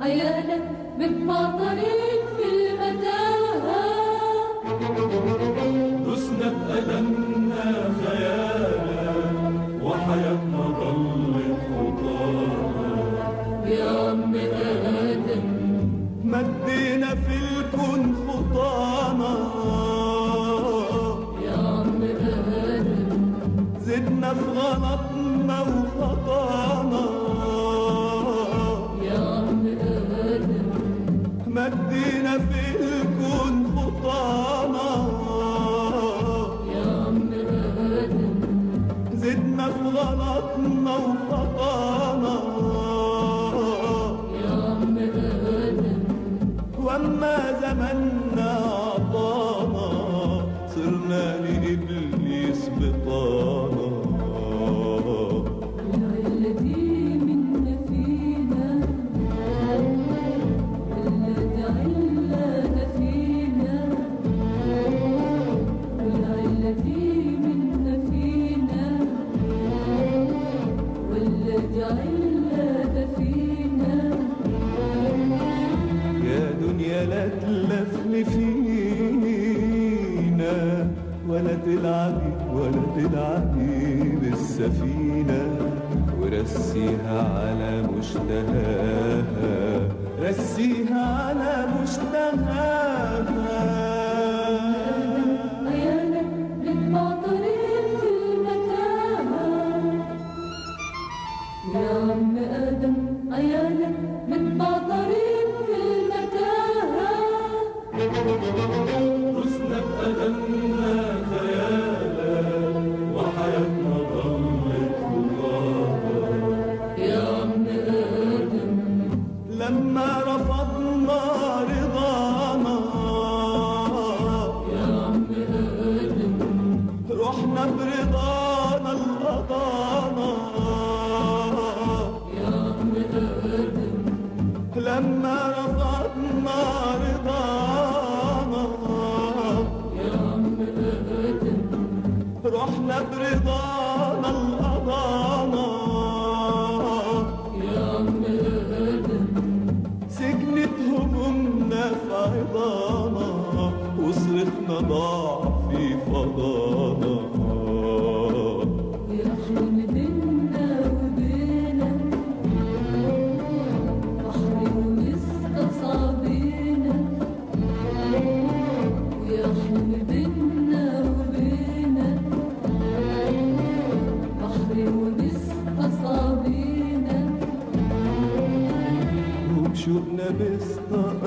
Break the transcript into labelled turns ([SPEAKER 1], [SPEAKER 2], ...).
[SPEAKER 1] عيانا متمطرين في المتاهة،
[SPEAKER 2] دسنا بألمنا خيالا وحياتنا ضلت خطاها.
[SPEAKER 1] يا عم آدم
[SPEAKER 2] مدينا في الكون خطانا،
[SPEAKER 1] يا عم آدم
[SPEAKER 2] زدنا في غلطنا وخطانا.
[SPEAKER 1] يا عم آدم
[SPEAKER 2] مدينا في الكون خطانا،
[SPEAKER 1] يا عم آدم
[SPEAKER 2] زدنا في غلطنا وخطانا.
[SPEAKER 1] يا عم آدم
[SPEAKER 2] واما زمننا عطانا صرنا لإبليس بطانا.
[SPEAKER 1] العلة منا فينا واللي علة فينا، العلة منا فينا واللي علة فينا.
[SPEAKER 2] يا دنيا لا تلفلي فينا ولا تلعبي ولا تلعبي بالسفينة، ورسيها على مشتهاها، رسيها على مشتهاها.
[SPEAKER 1] عيانا متمطرين في المتاهة، يا عم آدم عيانا متمطرين في المتاهة.
[SPEAKER 2] دسنا بألمنا خيالا وحياتنا ضلت خطاها.
[SPEAKER 1] يا عم آدم
[SPEAKER 2] لما رفضنا رضانا،
[SPEAKER 1] يا عم آدم
[SPEAKER 2] رحنا برضانا القضانا.
[SPEAKER 1] يا عم آدم
[SPEAKER 2] لما رفضنا رضانا،
[SPEAKER 1] يا عم آدم
[SPEAKER 2] رحنا برضانا القضانا.
[SPEAKER 1] يا عم آدم
[SPEAKER 2] سكنت همومنا في عظانا وصرخنا ضاع في فضانا.
[SPEAKER 1] يا حلم بينا وبينك بحر ومستصعبينا، ويا حلم بينا وبينك بحر ومستصعبينا.
[SPEAKER 2] وبشوقنا بيسطق